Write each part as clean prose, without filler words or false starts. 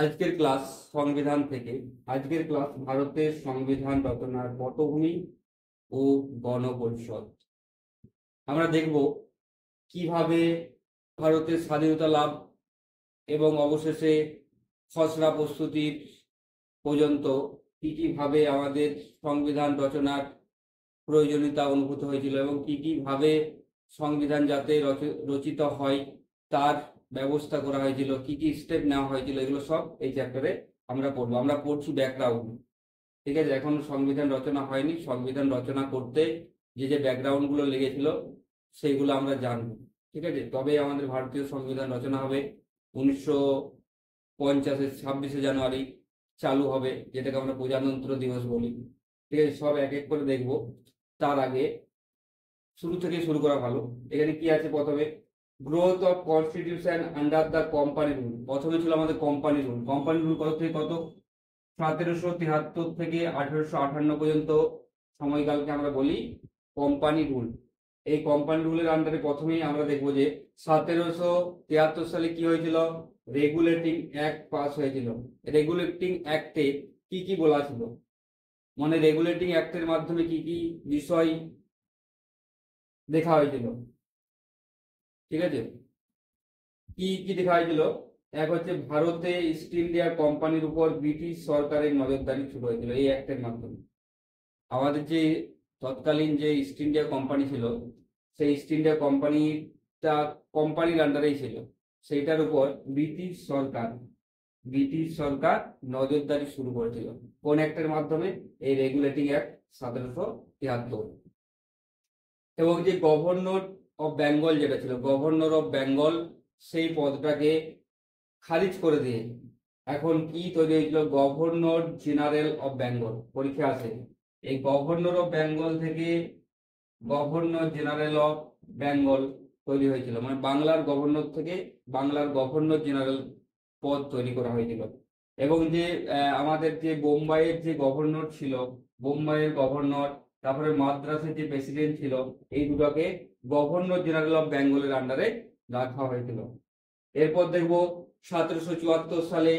আজকের ক্লাস সংবিধান থেকে। আজকের ক্লাস ভারতের সংবিধান রচনার পটভূমি ও গণপরিষদ। আমরা দেখব কিভাবে ভারতের স্বাধীনতা লাভ এবং অবশেষে খসড়া প্রস্তুতির পর্যন্ত কি ভাবে আমাদের সংবিধান রচনার প্রয়োজনীয়তা অনুভূত হয়েছিল এবং কি ভাবে সংবিধান যাতে রচিত হয় তার ব্যবস্থা করা হয়েছিল, কি স্টেপ নেওয়া হয়েছিল, এগুলো সব এই চ্যাপ্টারে আমরা পড়বো। আমরা পড়ছি ব্যাকগ্রাউন্ড, ঠিক আছে? এখন সংবিধান রচনা হয়নি, সংবিধান রচনা করতে যে ব্যাকগ্রাউন্ড গুলো লেগেছিল সেইগুলো আমরা জানবো, ঠিক আছে? তবে আমাদের ভারতীয় সংবিধান রচনা হবে 1950-এর 26শে জানুয়ারি চালু হবে, যেটাকে আমরা প্রজাতন্ত্র দিবস বলি, ঠিক আছে? সব এক এক করে দেখবো। তার আগে শুরু থেকে শুরু করা ভালো। এখানে কি আছে? প্রথমে growth of constitution under the company rule. প্রথমে ছিল আমাদের কোম্পানি রুল। কোম্পানি রুল কত থেকে কত? 1773 থেকে 1858 পর্যন্ত সময়কালকে আমরা বলি কোম্পানি রুল। এই কোম্পানি রুলের আন্ডারে প্রথমেই আমরা দেখবো যে 1773 সালে কি হয়েছিল? রেগুলেটিং অ্যাক্ট পাস হয়েছিল। রেগুলেটিং অ্যাক্টে কি বলা ছিল, মানে রেগুলেটিং অ্যাক্টের মাধ্যমে কি বিষয় দেখা হয়েছিল, ঠিক আছে? কি দেখা হয়েছিল? এক হচ্ছে ভারতে ইস্ট ইন্ডিয়া কোম্পানির উপর ব্রিটিশ সরকারের নজরদারি শুরু হয়েছিল এই অ্যাক্টের মাধ্যমে। আমাদের যে তৎকালীন যে ইস্ট ইন্ডিয়া কোম্পানি ছিল, সেই ইস্ট ইন্ডিয়া কোম্পানিটা কোম্পানির আন্ডারেই ছিল, সেইটার উপর ব্রিটিশ সরকার নজরদারি শুরু করেছিল। কোন অ্যাক্টের মাধ্যমে? এই রেগুলেটিং অ্যাক্ট 1773। এবং যে গভর্নর অফ বেঙ্গল যেটা ছিল, গভর্নর অফ বেঙ্গল, সেই পদটাকে খারিজ করে দিয়ে এখন কি তৈরি হয়েছিল? Governor general of Bengal. পরীক্ষা আছে, এই গভর্নর অফ বেঙ্গল থেকে গভর্নর জেনারেল অফ বেঙ্গল তৈরি হয়েছিল, মানে বাংলার গভর্নর থেকে বাংলার গভর্নর জেনারেল পদ তৈরি করা হয়েছিল। এবং যে আমাদের যে বোম্বাইয়ের যে গভর্নর ছিল, বোম্বাইয়ের গভর্নর, তারপরে মাদ্রাসের যে প্রেসিডেন্ট ছিল, এই দুটোকে গভর্নর জেনারেল অফ বেঙ্গলের আন্ডারে রাখা হয়েছিল। এরপর দেখবো 1774 সালে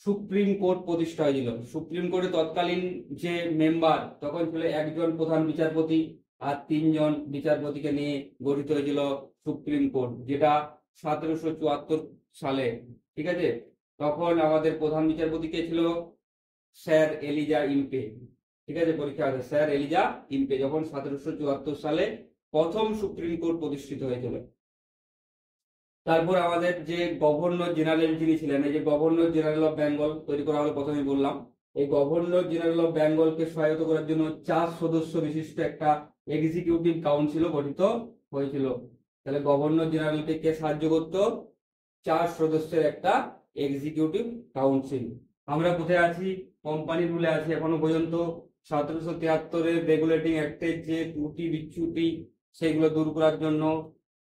সুপ্রিম কোর্ট প্রতিষ্ঠা হয়েছিল। সুপ্রিম কোর্টে তৎকালীন যে মেম্বার তখন ছিল একজন প্রধান বিচারপতি আর 3 জন বিচারপতিকে নিয়ে গঠিত হয়েছিল সুপ্রিম কোর্ট, যেটা 1774 সালে, ঠিক আছে? তখন আমাদের প্রধান বিচারপতি কে ছিল? স্যার এলিজা ইম্পে, ঠিক আছে? পরীক্ষা আছে, স্যার এলিজা ইম্পে যখন 1774 সালে প্রথম সুপ্রিম কোর্ট প্রতিষ্ঠিত হয়েছিল। তারপর আমাদের যে গভর্নর জেনারেল যিনি ছিলেন, এই যে গভর্নর জেনারেল অফ বেঙ্গল তৈরি করা হলো, প্রথমে বললাম। এই গভর্নর জেনারেল অফ বেঙ্গলকে সহায়তা করার জন্য 4 সদস্য বিশিষ্ট একটা এক্সিকিউটিভ কাউন্সিল গঠিত হয়েছিল। তাহলে গভর্নর জেনারেলকে কে সাহায্য করতো? 4 সদস্যের একটা এক্সিকিউটিভ কাউন্সিল। আমরা কোথায় আছি? কোম্পানি রুলে আছি এখনো পর্যন্ত। 1773-এর রেগুলেটিং অ্যাক্টের যে ত্রুটি বিচ্যুতি সেগুলো দূর করার জন্য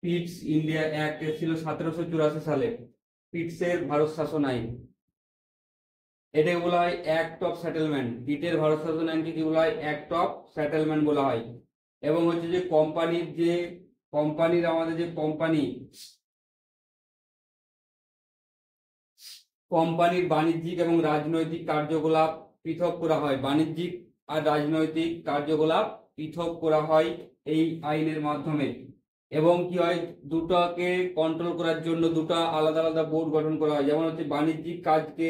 পিটস ইন্ডিয়া অ্যাক্ট এসেছিল 1784 সালে, পিটসের ভারত শাসন আইন। এটাকে বলা হয় অ্যাক্ট অফ সেটেলমেন্ট। পিটের ভারত শাসন আইনকে কি বলা হয়? অ্যাক্ট অফ সেটেলমেন্ট বলা হয়। এবং হচ্ছে যে কোম্পানির আমাদের যে কোম্পানির বাণিজ্যিক এবং রাজনৈতিক কার্যকলাপ পৃথক করা হয়। বাণিজ্যিক আর রাজনৈতিক কার্যকলাপ পৃথক করা হয় এই আইনের মাধ্যমে। এবং কি হয়? দুটোকে কন্ট্রোল করার জন্য দুটো আলাদা আলাদা বোর্ড গঠন করা হয়। যেমন হচ্ছে বাণিজ্যিক কাজকে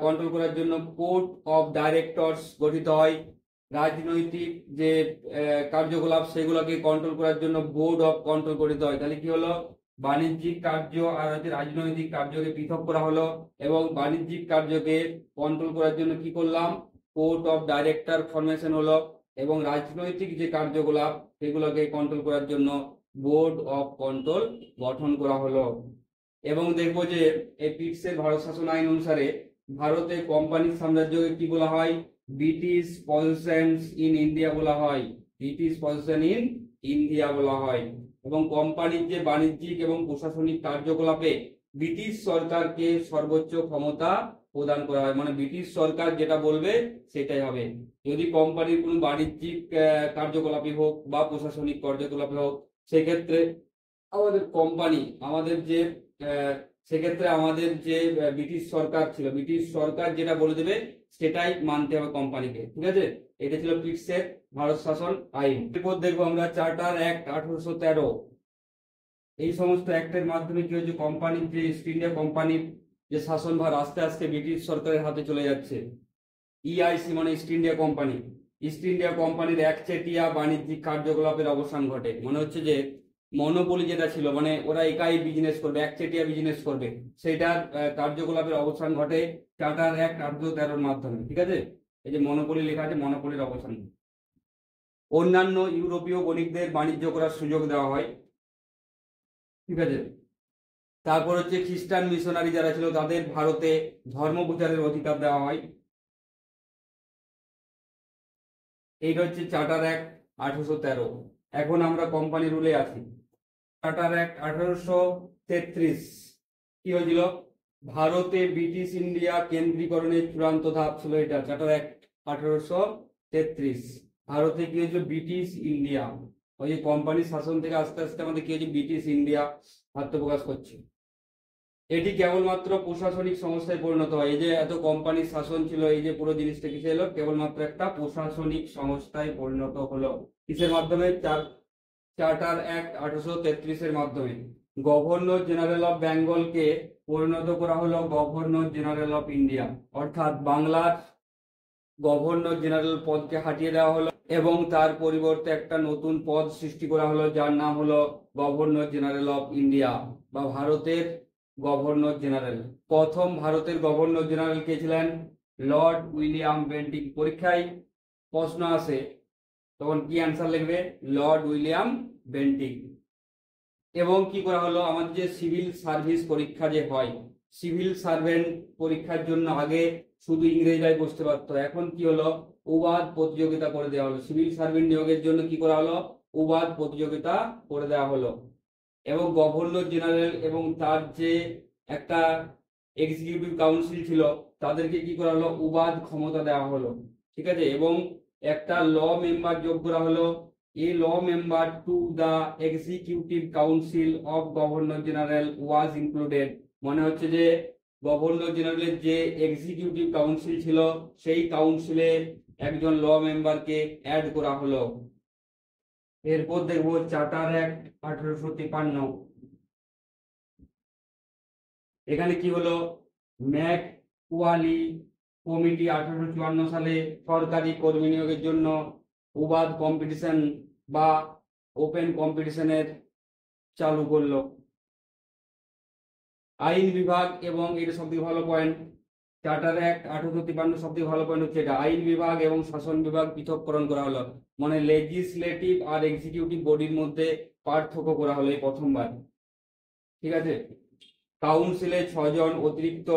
কন্ট্রোল করার জন্য কোর্ট অফ ডাইরেক্টরস গঠিত হয়। রাজনৈতিক যে কার্যকলাপ সেগুলোকে কন্ট্রোল করার জন্য বোর্ড অফ কন্ট্রোল গঠিত হয়। তাহলে কি হলো? বাণিজ্যিক কার্য আর রাজনৈতিক কার্যকে পৃথক করা হলো। এবং বাণিজ্যিক কার্যকে কন্ট্রোল করার জন্য কি করলাম? কোর্ট অফ ডাইরেক্টর ফরমেশন হলো। এবং রাজনৈতিক যে কার্যকলাপ সেগুলোকে কন্ট্রোল করার জন্য বোর্ড অফ কন্ট্রোল গঠন করা হলো। এবং দেখবো যে এই পিটসের ভারত শাসন আইন অনুসারে ভারতে কোম্পানির সাম্রাজ্যকে কি বলা হয়? ব্রিটিশ পজিশনস ইন ইন্ডিয়া বলা হয়। ব্রিটিশ পজিশন ইন ইন্ডিয়া বলা হয়। এবং কোম্পানির যে বাণিজ্যিক এবং প্রশাসনিক কার্যকলাপে ব্রিটিশ সরকারকে সর্বোচ্চ ক্ষমতা প্রদান করা হয়, মানে ব্রিটিশ সরকার যেটা বলবে সেটাই হবে। যদি কোম্পানির কোনো বাণিজ্যিক কার্যকলাপই হোক বা প্রশাসনিক কার্যকলাপে হোক, সেক্ষেত্রে আমাদের কোম্পানি, আমাদের যে সেক্ষেত্রে আমাদের যে ব্রিটিশ সরকার ছিল, ব্রিটিশ সরকার যেটা বলে দেবে সেটাই মানতে হবে কোম্পানিকে। ঠিক আছে, এটা ছিল পিটসের ভারত শাসন আইন। এরপর দেখবো আমরা চার্টার অ্যাক্ট 1813। এই সমস্ত অ্যাক্টের মাধ্যমে কি হয়েছে, কোম্পানির যে ইস্ট ইন্ডিয়া কোম্পানির যে শাসনভার আস্তে আস্তে ব্রিটিশ সরকারের হাতে চলে যাচ্ছে। ইআইসি মানে east India company, east India কোম্পানির একচেটিয়া বাণিজ্যিক কার্যকলাপের অবসান ঘটে। মনে হচ্ছে যে মনোপলি যেটা ছিল, মানে ওরা একাই বিজনেস করবে, একচেটিয়া বিজনেস করবে, সেটার কার্যকলাপের অবসান ঘটে চার্টার অ্যাক্ট 1813 মাধ্যমে। ঠিক আছে, এই যে মনোপলি লেখা আছে, মনোপলির অবসান। অন্যান্য ইউরোপীয় বণিকদের বাণিজ্য করার সুযোগ দেওয়া হয়। ঠিক আছে, তারপর হচ্ছে খ্রিস্টান মিশনারি যারা ছিল তাদের ভারতে ধর্ম প্রচারের অধিকার দেওয়া হয়। এইটা হচ্ছে চার্টার অ্যাক্ট 1813। এখন আমরা কোম্পানি রুলে আছি। চার্টার অ্যাক্ট 1833 কি হয়েছিল, ভারতে ব্রিটিশ ইন্ডিয়া কেন্দ্রীকরণের চূড়ান্ত ধাপ ছিল এটা, চার্টার অ্যাক্ট 1833। ভারতে কি হয়েছিল, ব্রিটিশ ইন্ডিয়া, ওই যে কোম্পানির শাসন থেকে আস্তে আস্তে আমাদের কি হয়েছে, ব্রিটিশ ইন্ডিয়া আত্মপ্রকাশ করছে। এটি কেবলমাত্র প্রশাসনিক সংস্থায় পরিণত হয়। এই যে এত কোম্পানির শাসন ছিল, এই যে পুরো জিনিসটা কিসে এলো, কেবলমাত্র একটা প্রশাসনিক সংস্থায় পরিণত হলো। কিসের মাধ্যমে, চার্টার অ্যাক্ট 1833 এর মাধ্যমে। গভর্নর জেনারেল অফ বেঙ্গলকে পরিণত করা হলো গভর্নর জেনারেল অফ ইন্ডিয়া, অর্থাৎ বাংলার গভর্নর জেনারেল পদকে হাটিয়ে দেওয়া হলো এবং তার পরিবর্তে একটা নতুন পদ সৃষ্টি করা হলো যার নাম হলো গভর্নর জেনারেল অফ ইন্ডিয়া বা ভারতের গভর্নর জেনারেল। প্রথম ভারতের গভর্নর জেনারেল কে ছিলেন, লর্ড উইলিয়াম বেন্টিং। পরীক্ষায় প্রশ্ন আসে তখন কি অ্যান্সার লিখবে, লর্ড উইলিয়াম বেন্টিং। এবং কি করা হলো, আমাদের যে সিভিল সার্ভিস পরীক্ষা যে হয়, সিভিল সার্ভেন্ট পরীক্ষার জন্য আগে শুধু ইংরেজরাই বসতে পারতো, এখন কি হলো, উবাদ প্রতিযোগিতা করে দেওয়া হলো। সিভিল সার্ভেন্ট নিয়োগের জন্য কি করা হলো, উবাদ প্রতিযোগিতা করে দেওয়া হলো। এবং গভর্নর জেনারেল এবং তার যে একটা এক্সিকিউটিভ কাউন্সিল ছিল তাদেরকে কি করা হলো, উবাদ ক্ষমতা দেওয়া হলো। ঠিক আছে, এবং একটা ল মেম্বার যোগ করা হলো, a law member to the executive council of governor general was included. মনে হচ্ছে যে গভর্নর জেনারেলের যে এক্সিকিউটিভ কাউন্সিল ছিল সেই কাউন্সিলে একজন ল মেম্বারকে অ্যাড করা হলো। এরপর দেখবো চার্টার অ্যাক্ট 1853। এখানে কি হলো, ম্যাক কোয়ালি কমিটি 1854 সালে সরকারি কর্মী নিয়োগের জন্য উবাদ কম্পিটিশন বা ওপেন কম্পিটিশনের চালু করলো। আইন বিভাগ, এবং এটা সবথেকে ভালো পয়েন্ট, চার্টার অ্যাক্ট 1853 সবথেকে ভালো পয়েন্ট হচ্ছে এটা, আইন বিভাগ এবং শাসন বিভাগ পৃথককরণ করা হলো। মানে লেজিসলেটিভ আর এক্সিকিউটিভ বডির মধ্যে পার্থক্য করা হলো এই প্রথমবার। ঠিক আছে, কাউন্সিলে 6 জন অতিরিক্ত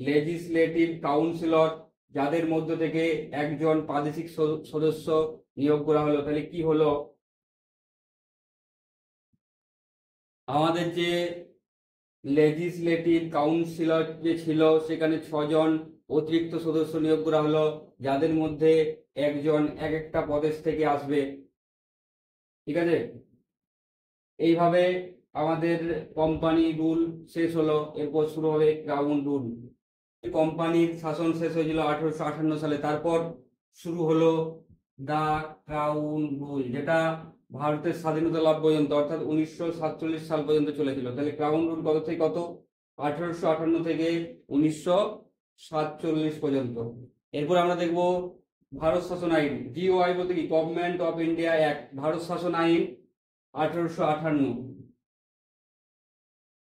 লেজিসলেটিভ কাউন্সিলর, যাদের মধ্য থেকে একজন প্রাদেশিক সদস্য নিয়োগ করা হলো। তাহলে কি হলো, আমাদের যে লেজিসলেটিভ কাউন্সিলর যে ছিল সেখানে 6 জন অতিরিক্ত সদস্য নিয়োগ করা হলো, যাদের মধ্যে একজন এক একটা প্রদেশ থেকে আসবে। ঠিক আছে, এইভাবে আমাদের কোম্পানি রুল শেষ হলো। এরপর শুরু হবে ক্রাউন রুল। কোম্পানির শাসন শেষ হয়েছিল 1858 সালে, তারপর শুরু হলো দা ক্রাউন রুল, যেটা ভারতের স্বাধীনতা লাভ পর্যন্ত, অর্থাৎ 1947 সাল পর্যন্ত চলেছিল। তাহলে ক্রাউন রুল কত থেকে কত, 1858 থেকে 1947 পর্যন্ত। এরপর আমরা দেখব ভারত শাসন আইন। জিওআই বলতে কি, government of India act. Bharat শাসন আইন 1858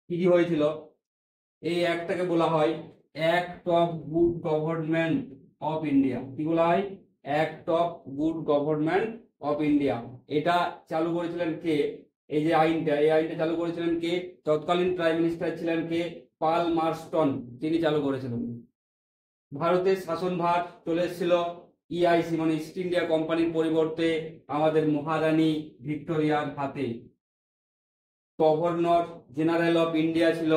কি কি হয়েছিল, এই অ্যাক্টটাকে বলা হয় act of good government of India. কি বলা হয়, act of good government of India. এটা চালু করেছিলেন কে, এই যে আইনটা, এই আইনটা চালু করেছিলেন কে, তৎকালীন প্রাইম মিনিস্টার ছিলেন কে, পাল মার্স্টন, তিনি চালু করেছিলেন। ভারতের শাসনভার চলে এসেছিল ইআইসি মানে ইস্ট ইন্ডিয়া কোম্পানির পরিবর্তে আমাদের মহারানী ভিক্টোরিয়ার হাতে। গভর্নর জেনারেল অফ ইন্ডিয়া ছিল,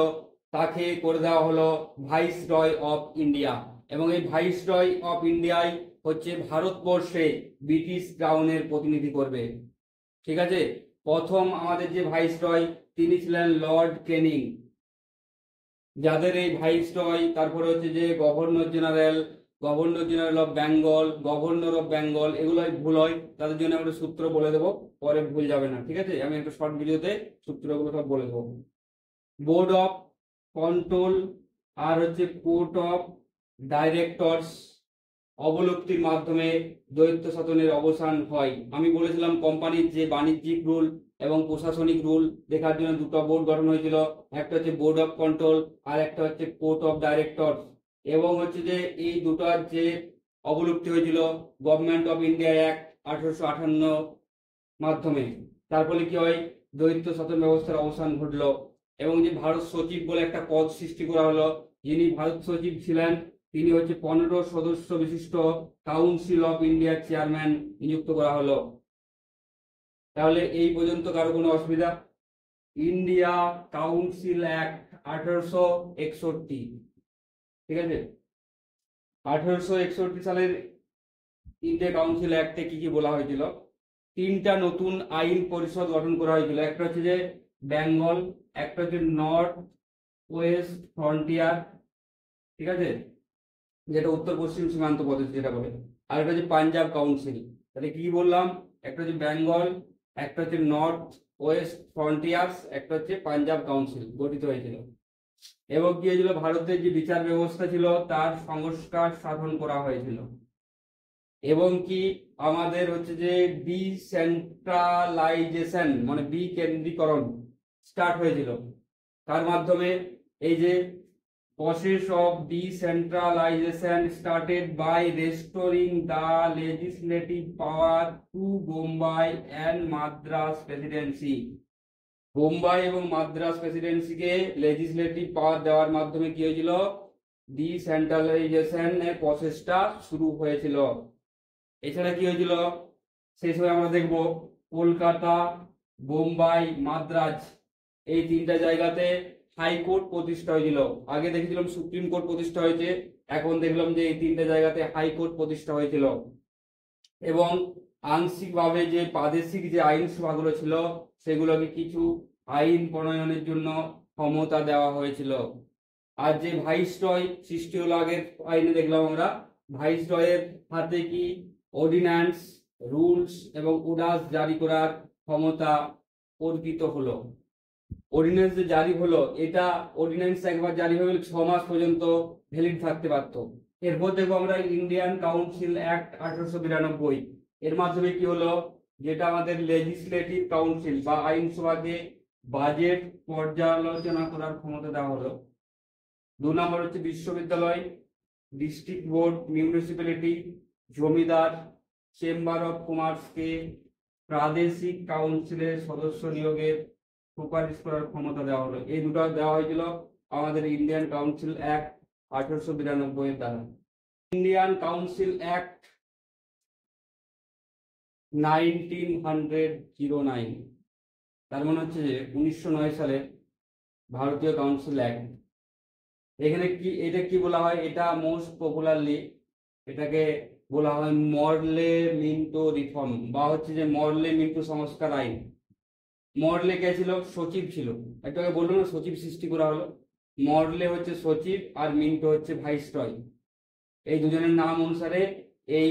তাকে করে দেওয়া হলো ভাইসরয় অফ ইন্ডিয়া। এবং এই ভাইসরয় অফ ইন্ডিয়াই হচ্ছে ভারতবর্ষে ব্রিটিশ ক্রাউনের প্রতিনিধি করবে। ঠিক আছে, প্রথম আমাদের যে ভাইসরয় তিনি ছিলেন লর্ড ক্যানিং। যাদের এই ভাইসরয়, তারপরে হচ্ছে যে governor general of Bengal, governor of Bengal, এগুলোই ভুল হয়, তাদের জন্য একটা সূত্র বলে দেবো, পরে ভুল যাবে না, ঠিক আছে? আমি একটা শর্ট ভিডিওতে সূত্রগুলো সব বলে দেবো। বোর্ড অফ কন্ট্রোল আর হচ্ছে কোর্ট অফ ডাইরেক্টরস অবলুপ্তির মাধ্যমে দ্বৈত শাসনের অবসান হয়। আমি বলেছিলাম কোম্পানির যে বাণিজ্যিক রুল এবং প্রশাসনিক রুল দেখার জন্য দুটো বোর্ড গঠন হয়েছিল, একটা হচ্ছে বোর্ড অফ কন্ট্রোল আর একটা হচ্ছে কোর্ট অফ ডাইরেক্টরস। এবং হচ্ছে যে এই দুটার যে অবলুপ্তি হয়েছিল গভর্নমেন্ট অফ ইন্ডিয়া অ্যাক্ট 1858 মাধ্যমে, তার ফলে কি হয়, দ্বৈত শাসন ব্যবস্থার অবসান ঘটলো। এবং যে ভারত সচিব বলে একটা পদ সৃষ্টি করা হলো, যিনি ভারত সচিব ছিলেন তিনি হচ্ছে 15 সদস্য বিশিষ্ট কাউন্সিল অফ ইন্ডিয়ার চেয়ারম্যান নিযুক্ত করা হলো। তাহলে এই পর্যন্ত কারো কোনো অসুবিধা? ইন্ডিয়া কাউন্সিল অ্যাক্ট 1861, ঠিক আছে? 1861 সালের ইন্ডিয়া কাউন্সিল অ্যাক্টে কি কি বলা হয়েছিল? তিনটা নতুন আইন পরিষদ গঠন করা হয়েছিল, একটা হচ্ছে যে বেঙ্গল, একটা হচ্ছে নর্থ ওয়েস্ট ফ্রন্টিয়ার, ঠিক আছে, যেটা উত্তর পশ্চিম সীমান্ত প্রদেশ যেটা বলে, আর একটা হচ্ছে পাঞ্জাব কাউন্সিল। তাহলে কি বললাম? একটা হচ্ছে বেঙ্গল, একটা হচ্ছে নর্থ ওয়েস্ট ফ্রন্টিয়ার্স, একটা হচ্ছে পাঞ্জাব কাউন্সিল গঠিত হয়েছিল। এবং কি হয়েছিল, ভারতের যে বিচার ব্যবস্থা ছিল তার সংস্কার সাধন করা হয়েছিল। এবং কি আমাদের হচ্ছে যে ডিসেন্ট্রালাইজেশন মানে বিকেন্দ্রীকরণ স্টার্ট হয়েছিল, তার মাধ্যমে এই যে process of decentralization started by restoring the legislative power to Bombay and Madras presidency. Bombay এবং মাদ্রাস প্রেসিডেন্সিকে লেজিসলেটিভ পাওয়ার দেওয়ার মাধ্যমে কি হয়েছিল, ডিসেন্ট্রালাইজেশনের প্রসেসটা শুরু হয়েছিল। এছাড়া কি হয়েছিল সেই সময় আমরা দেখব, কলকাতা, বোম্বাই, মাদ্রাজ এই তিনটা জায়গাতে হাইকোর্ট প্রতিষ্ঠা হয়েছিল। আগে দেখেছিলাম সুপ্রিম কোর্ট প্রতিষ্ঠা হয়েছে, এখন দেখলাম যে এই তিনটা জায়গাতে হাইকোর্ট প্রতিষ্ঠা হয়েছিল। এবং আংশিকভাবে যে প্রাদেশিক যে আইনসভাগুলো ছিল সেগুলোকে কিছু আইন প্রণয়নের জন্য ক্ষমতা দেওয়া হয়েছিল। আর যে ভাইসরয় সৃষ্টি হলো, আগের আইনে দেখলাম আমরা ভাইসরয়ের হাতে কি অর্ডিন্যান্স, রুলস এবং উডাস জারি করার ক্ষমতা অর্পিত হলো। অর্ডিন্যান্স যে জারি হলো, এটা অর্ডিন্যান্স একবার জারি হয়ে গেলে 6 মাস পর্যন্ত ভ্যালিড থাকতে পারতো। এরপর দেখবো আমরা ইন্ডিয়ান কাউন্সিল অ্যাক্ট 1892, এর মাধ্যমে কি হলো, যেটা আমাদের লেজিসলেটিভ কাউন্সিল বা আইনসভাকে বাজেট পর্যালোচনা করার ক্ষমতা দেওয়া হলো। 2 নম্বর হচ্ছে বিশ্ববিদ্যালয়, district board, municipality, zamindar, chamber of কমার্সকে প্রাদেশিক কাউন্সিলের সদস্য নিয়োগের সুপারিশ করার ক্ষমতা দেওয়া হলো। এই দুটো দেওয়া হয়েছিল আমাদের ইন্ডিয়ান কাউন্সিল অ্যাক্ট 1892 এর দ্বারা। ইন্ডিয়ান কাউন্সিল অ্যাক্ট 1909, তার মানে হচ্ছে যে 1909 সালে ভারতীয় কাউন্সিল অ্যাক্ট। এখানে কি এটা কি বলা হয়, এটা মোস্ট পপুলারলি এটাকে বলা হয় মরলে মিন্টো রিফর্ম বা হচ্ছে যে মরলে মিন্টো সংস্কার আইন। মরলে কে ছিল? সচিব ছিল। একটু আগে বললাম না সচিব সৃষ্টি করা হলো। মরলে হচ্ছে সচিব আর মিন্টো হচ্ছে ভাইসরয়। এই দুজনের নাম অনুসারে এই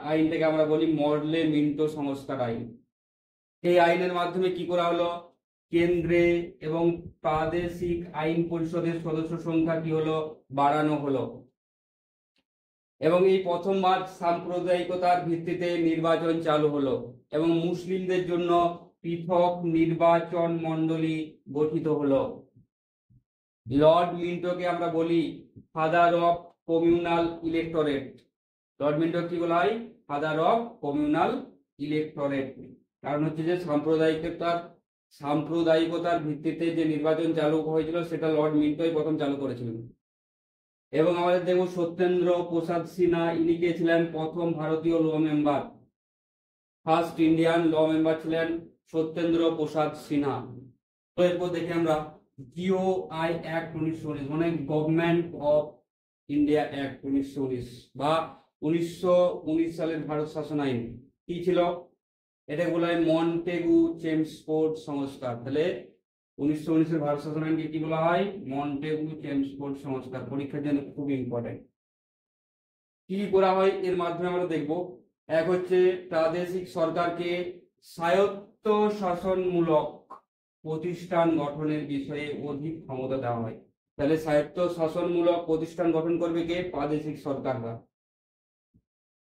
আইনটাকে আমরা বলি মরলে মিন্টো সংস্কার আইন। এই আইনের মাধ্যমে কি করা হলো, কেন্দ্রে এবং প্রাদেশিক আইন পরিষদের সদস্য সংখ্যা কি হলো, বাড়ানো হলো। এবং এই প্রথমবার সাম্প্রদায়িকতার ভিত্তিতে নির্বাচন চালু হলো এবং মুসলিমদের জন্য পৃথক নির্বাচন মণ্ডলী গঠিত হলো। লর্ড মিন্টোকে আমরা বলি father of communal electorate. Lord Minto কি বলা হয়? Father of communal electorate. কারণ হচ্ছে যে সাম্প্রদায়িকতার ভিত্তিতে যে নির্বাচন চালু হয়েছিল সেটা লর্ড মিন্টোই প্রথম চালু করেছিলেন। এবং আমাদের দেখব সত্যেন্দ্র প্রসাদ সিনহা, ইনি কে ছিলেন? প্রথম ভারতীয় law member, first Indian law member ছিলেন সত্যেন্দ্র প্রসাদ সিনহা। তো এরপর দেখি আমরা জিওআই অ্যাক্ট 1919 মানে গভর্নমেন্ট অফ ইন্ডিয়া অ্যাক্ট 1919 বা 1919 সালের ভারত শাসন আইন কি ছিল? এটা বলা হয় মন্টেগু চেমস্ফোর্ড সংস্কার। তাহলে 1919 ভারত শাসন আইনকে কি বলা হয়? মন্টেগু চেমসফোর্ড সংস্কার। পরীক্ষার জন্য খুব ইম্পর্টেন্ট। কি করা হয় এর মাধ্যমে আমরা দেখব। এক হচ্ছে প্রাদেশিক সরকারকে স্বায়ত্ত শাসনমূলক প্রতিষ্ঠান গঠনের বিষয়ে অধিক ক্ষমতা দেওয়া হয়। তাহলে স্বায়ত্ত শাসনমূলক প্রতিষ্ঠান গঠন করবে কে? প্রাদেশিক সরকাররা।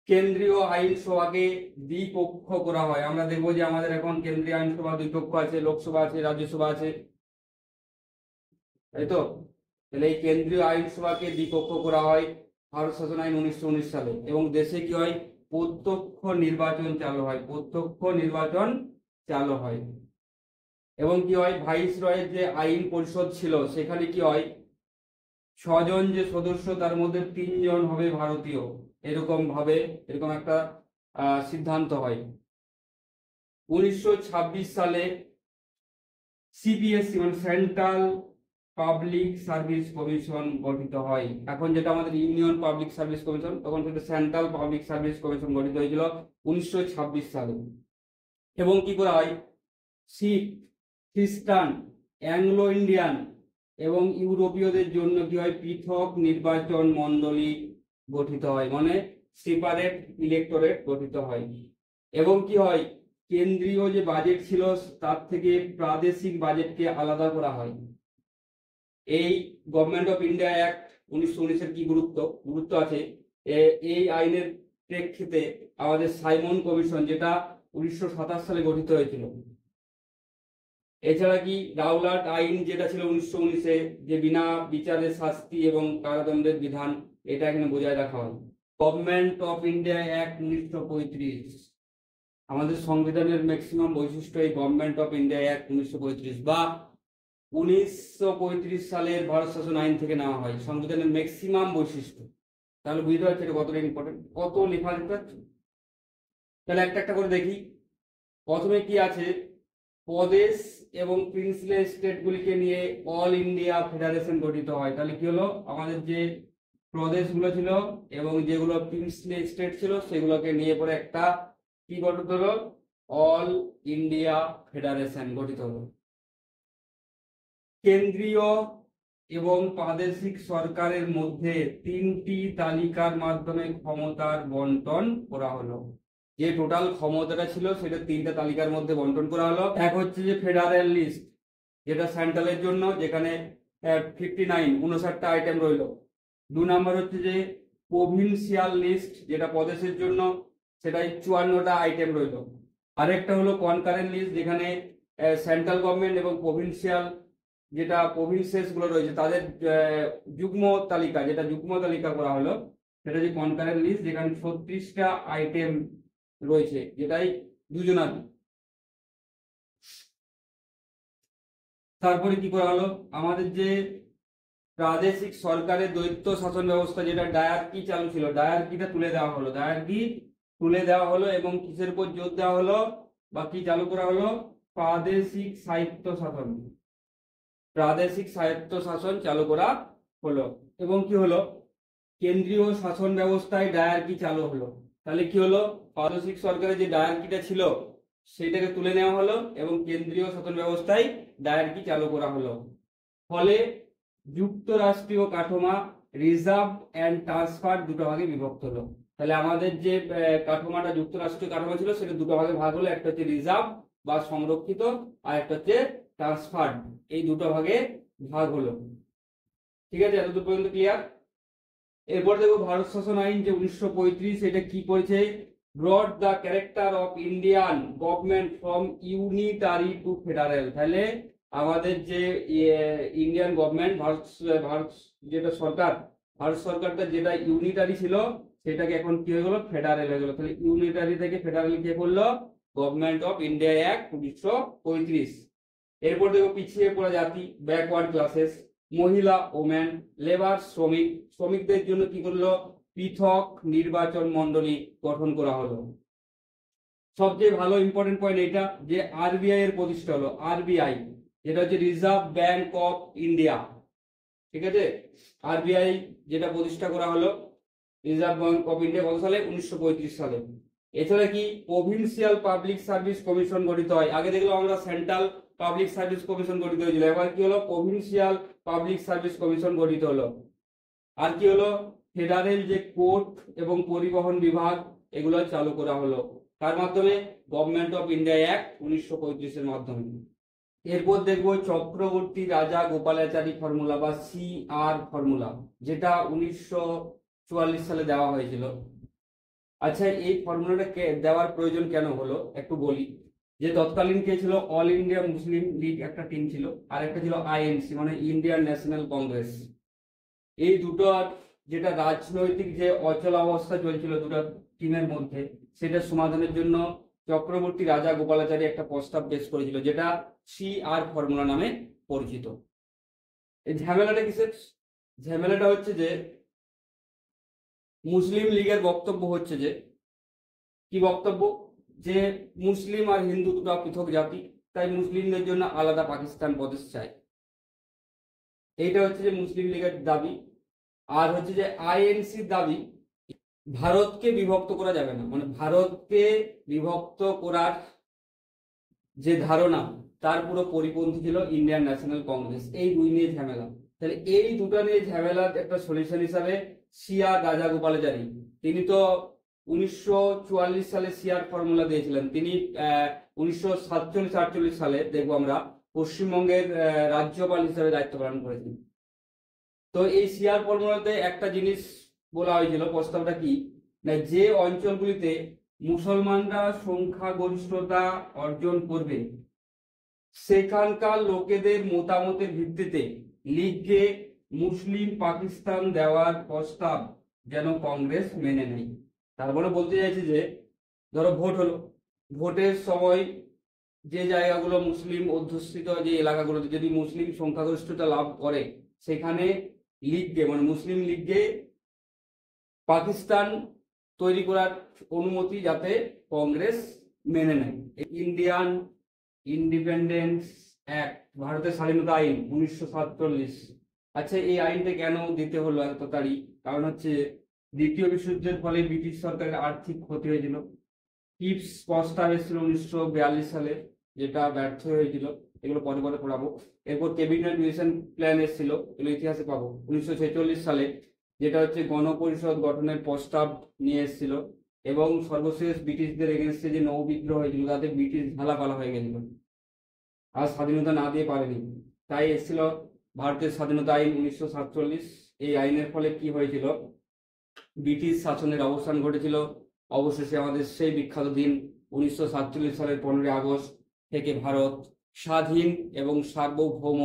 কেন্দ্রীয় আইনসভাকে দ্বিকক্ষ করা হয়। আমরা দেখবো যে আমাদের এখন কেন্দ্রীয় আইনসভা দুই কক্ষ আছে, লোকসভা আছে, রাজ্যসভা আছে, তাই তো? তাহলে এই কেন্দ্রীয় আইনসভাকে দ্বিকক্ষ করা হয় ভারত শাসন আইন 1919 সালে। এবং দেশে কি হয়? প্রত্যক্ষ নির্বাচন চালু হয়। প্রত্যক্ষ নির্বাচন চালু হয়। এবং কি হয়? ভাইসরয়ের যে আইন পরিষদ ছিল সেখানে কি হয়? 6 জন যে সদস্য তার মধ্যে 3 জন হবে ভারতীয়, এরকম একটা সিদ্ধান্ত হয়। 1926 সালে সিপিএসসি মানে সেন্ট্রাল পাবলিক সার্ভিস কমিশন গঠিত হয়। এখন যেটা আমাদের ইউনিয়ন পাবলিক সার্ভিস কমিশন, তখন সেটা সেন্ট্রাল পাবলিক সার্ভিস কমিশন গঠিত হয়েছিল 1926 সালে। এবং কি করা হয়? শিখ, খ্রিস্টান, অ্যাংলো ইন্ডিয়ান এবং ইউরোপীয়দের জন্য কি হয়? পৃথক নির্বাচন মণ্ডলী গঠিত হয়, মানে সেপারেট ইলেক্টোরেট গঠিত হয়। এবং কি হয়? কেন্দ্রীয় যে বাজেট ছিল তার থেকে প্রাদেশিক বাজেটকে আলাদা করা হয়। এই গভর্নমেন্ট অফ ইন্ডিয়া অ্যাক্ট 1919 এর কি গুরুত্ব আছে? এই আইনের প্রেক্ষিতে আমাদের সাইমন কমিশন, যেটা 1927 সালে গঠিত হয়েছিল। এছাড়া কি রাওলাট আইন যেটা ছিল 1919-এ, যে বিনা বিচারে শাস্তি এবং কারাদণ্ডের বিধান, এটা এখানে বজায় রাখা হয়। গভর্নমেন্ট অফ ইন্ডিয়া অ্যাক্ট 1935, আমাদের সংবিধানের ম্যাক্সিমাম বৈশিষ্ট্য এই গভর্নমেন্ট অফ ইন্ডিয়া অ্যাক্ট 1935 বা 1935 সালের ভারত শাসন আইন থেকে নেওয়া হয় সংবিধানের ম্যাক্সিমাম বৈশিষ্ট্য। তাহলে বুঝতে পারছি এটা কতটা ইম্পর্টেন্ট, কত লেখা যেতে পারছে। তাহলে একটা একটা করে দেখি। প্রথমে কি আছে? প্রদেশ এবং প্রিন্সলি স্টেটগুলিকে নিয়ে অল ইন্ডিয়া ফেডারেশন গঠিত হয়। তাহলে কি হলো? আমাদের যে প্রদেশগুলো ছিল এবং যেগুলো প্রিন্সলি স্টেট ছিল সেগুলোকে নিয়ে পরে একটা কি গঠিত হলো? অল ইন্ডিয়া ফেডারেশন গঠিত হলো। কেন্দ্রীয় এবং প্রাদেশিক সরকারের মধ্যে 3টি তালিকার মাধ্যমে ক্ষমতার বন্টন করা হলো। যে টোটাল ক্ষমতাটা ছিল সেটা 3টা তালিকার মধ্যে বন্টন করা হলো। এক হচ্ছে যে ফেডারেল লিস্ট, যেটা সেন্ট্রালের জন্য, যেখানে 59টা আইটেম রইল। 2 নম্বর হচ্ছে যে প্রভিন্সিয়াল লিস্ট, যেটা প্রদেশের জন্য, সেটাই 54টা আইটেম রইল। আরেকটা হলো কনকারেন্ট লিস্ট, যেখানে সেন্ট্রাল গভর্নমেন্ট এবং প্রভিন্সিয়াল যেটা প্রভিন্সেস গুলো রয়েছে তাদের যুগ্ম তালিকা, যেটা যুগ্ম তালিকা করা হলো, সেটা যে কনকারেন্ট লিস্ট, যেখানে 36টা আইটেম রয়েছে, যেটাই দুজনার। তারপরে কি করা হলো? আমাদের যে প্রাদেশিক সরকারের দ্বৈত শাসন ব্যবস্থা, যেটা ডায়ার্কি চালু ছিল, ডায়ার্কিটা তুলে দেওয়া হলো। ডায়ার্কি তুলে দেওয়া হলো এবং কিসের উপর জোর দেওয়া হলো বা কি চালু করা হলো? প্রাদেশিক স্বায়ত্ত শাসন। প্রাদেশিক স্বায়ত্ত শাসন চালু করা হলো। এবং কি হলো? কেন্দ্রীয় শাসন ব্যবস্থায় ডায়ার্কি চালু হলো। তাহলে কি হলো? প্রাদেশিক সরকারের যে ডায়ার্কিটা ছিল সেটাকে তুলে নেওয়া হলো এবং কেন্দ্রীয় শাসন ব্যবস্থায় ডায়ার্কি চালু করা হলো। ফলে যুক্তরাষ্ট্রীয় কাঠামো রিজার্ভ অ্যান্ড ট্রান্সফার দুটো ভাগে বিভক্ত হলো। তাহলে আমাদের যে কাঠামোটা যুক্তরাষ্ট্রীয় কাঠামো ছিল সেটা দুটো ভাগে ভাগ হলো। একটা হচ্ছে রিজার্ভ বা সংরক্ষিত, আর একটা হচ্ছে ট্রান্সফার। এই দুটো ভাগে ভাগ হলো। ঠিক আছে, এতদূর পর্যন্ত ক্লিয়ার? এরপর দেখো ভারত শাসন আইন যে 1935, এটা কি করেছে? Broad the character of Indian government from unitary to federal. তাহলে আমাদের যে ইন্ডিয়ান গভর্নমেন্ট, ভারত যেটা সরকার, ভারত সরকারটা যেটা ইউনিটারি ছিল সেটাকে এখন কি হয়ে গেল? ফেডারেল হয়ে গেল। তাহলে ইউনিটারি থেকে ফেডারেল কে করলো? Government of India act 1935। এরপর দেখো পিছিয়ে পড়া জাতি, ব্যাকওয়ার্ড ক্লাসেস, মহিলা, ওমেন, লেবার, শ্রমিকদের জন্য কি করলো? পৃথক নির্বাচন মণ্ডলী গঠন করা হলো। সবচেয়ে ভালো ইম্পর্টেন্ট পয়েন্ট এটা যে আরবিআই এর প্রতিষ্ঠা হলো। আরবিআই যেটা হচ্ছে রিজার্ভ ব্যাংক অফ ইন্ডিয়া। ঠিক আছে, আরবিআই যেটা প্রতিষ্ঠা করা হলো, রিজার্ভ ব্যাংক অফ ইন্ডিয়া, কত সালে? 1935 সালে। এছাড়া কি প্রভিন্সিয়াল পাবলিক সার্ভিস কমিশন গঠিত হয়। আগে দেখলাম আমরা সেন্ট্রাল পাবলিক সার্ভিস কমিশন গঠিত হয়েছিল। এবার কি হলো, প্রভিন্সিয়াল পাবলিক সার্ভিস কমিশন গঠিত হলো। আর কি হলো, ফেডারেল যে কোর্ট এবং পরিবহন বিভাগ এগুলো চালু করা হলো। তার মাধ্যমে গভর্নমেন্ট অফ ইন্ডিয়া অ্যাক্ট 1935 এর মাধ্যমে। এরপর দেখবো চক্রবর্তী রাজা গোপালাচারী ফর্মুলা বা CR ফর্মুলা, যেটা 1944 সালে দেওয়া হয়েছিল। আচ্ছা, এই ফর্মুলাটা দেওয়ার প্রয়োজন কেন হলো একটু বলি। যে তৎকালীন কে ছিল, অল ইন্ডিয়া মুসলিম লীগ একটা টিম ছিল, আর একটা ছিল INC মানে ইন্ডিয়ান ন্যাশনাল কংগ্রেস। এই দুটো যেটা রাজনৈতিক যে অচলাবস্থা চলছিল দুটো টিমের মধ্যে, সেটা সমাধানের জন্য চক্রবর্তী রাজা গোপালাচারী একটা প্রস্তাব পেশ করেছিল, যেটা CR ফর্মুলা নামে পরিচিত। এই ঝামেলাটা কিসের? ঝামেলাটা হচ্ছে যে মুসলিম লীগের বক্তব্য হচ্ছে যে, কি বক্তব্য, যে মুসলিম আর হিন্দু দুটো পৃথক জাতি, তাই মুসলিমদের জন্য আলাদা পাকিস্তান প্রদেশ চাই। এইটা হচ্ছে যে মুসলিম লীগের দাবি। আর হচ্ছে যে INC দাবি, ভারতকে বিভক্ত করা যাবে না, মানে ভারতকে বিভক্ত করার যে ধারণা তার পুরো পরিপন্থী ছিল ইন্ডিয়ান ন্যাশনাল কংগ্রেস। এই দুই নিয়ে ঝামেলা। তাহলে এই দুটো নিয়ে ঝামেলার একটা সলিউশন হিসাবে CR রাজা গোপালাচারী, তিনি তো 1944 সালে CR ফর্মুলা দিয়েছিলেন। তিনি 1947-48 সালে দেখবো আমরা পশ্চিমবঙ্গের রাজ্যপাল হিসেবে দায়িত্ব পালন করেছেন। তো এই CR ফর্মুলাতে একটা জিনিস বলা হয়েছিল, প্রস্তাবটা কি না, যে অঞ্চলগুলিতে মুসলমানরা সংখ্যাগরিষ্ঠতা অর্জন করবে সেখানকার লোকেদের মতামতের ভিত্তিতে লীগকে মুসলিম পাকিস্তান দেওয়ার প্রস্তাব যেন কংগ্রেস মেনে নেয়। তারপরে বলতে চাইছে যে, ধরো ভোট হলো, ভোটের সময় যে জায়গাগুলো মুসলিম অধ্যুষিত যে এলাকাগুলোতে যদি মুসলিম সংখ্যাগরিষ্ঠতা লাভ করে, সেখানে লীগকে মানে মুসলিম লীগকে পাকিস্তান তৈরি করার অনুমতি যাতে কংগ্রেস মেনে নেয়। ইন্ডিয়ান ইন্ডিপেন্ডেন্স অ্যাক্ট, ভারতের স্বাধীনতা আইন 1947। আচ্ছা, এই আইনটা কেন দিতে হলো এত তাড়াতাড়ি? কারণ হচ্ছে দ্বিতীয় বিশ্বযুদ্ধের ফলে ব্রিটিশ সরকারের আর্থিক ক্ষতি হয়েছিল। কিপস প্রস্তাব এসেছিল 1942 সালে, যেটা ব্যর্থ হয়েছিল। এগুলো পরে পরে পড়াবো। এরপর ক্যাবিনেট মিশন প্ল্যান এসেছিল, এগুলো ইতিহাসে পাবো 1946 সালে, যেটা হচ্ছে গণপরিষদ গঠনের প্রস্তাব নিয়ে এসেছিল। এবং সর্বশেষ ব্রিটিশদের এগেনস্টে যে নৌবিদ্রোহ হয়েছিল, তাতে ব্রিটিশ ঝালাপালা হয়ে গেছিল, আর স্বাধীনতা না দিয়ে পারেনি। তাই এসেছিল ভারতের স্বাধীনতা আইন 1947। এই আইনের ফলে কি হয়েছিল, ব্রিটিশ শাসনের অবসান ঘটেছিল। অবশেষে আমাদের সেই বিখ্যাত দিন 1947 সালের 15ই আগস্ট থেকে ভারত স্বাধীন এবং সার্বভৌম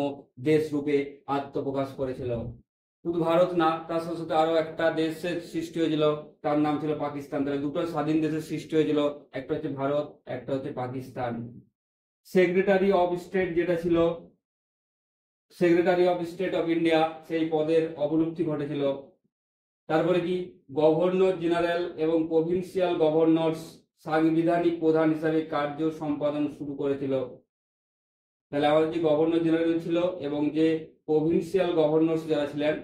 দেশ রূপে আত্মপ্রকাশ করেছিল। শুধু ভারত না, তার সাথে সাথে আরো একটা দেশের সৃষ্টি হয়েছিল, তার নাম ছিল পাকিস্তান। তাহলে দুটো স্বাধীন দেশের সৃষ্টি হয়েছিল, একটা হচ্ছে ভারত, একটা হচ্ছে পাকিস্তান। সেক্রেটারি অফ স্টেট যেটা ছিল, secretary of state of India, সেই পদের অবলুপ্তি ঘটেছিল। তারপরে কি, গভর্নর জেনারেল এবং প্রভিন্সিয়াল গভর্নর সাংবিধানিক প্রধান হিসাবে কার্য সম্পাদন শুরু করেছিল। তাহলে আমাদের যে গভর্নর জেনারেল ছিল এবং যে প্রভিন্সিয়াল গভর্নর যারা ছিলেন,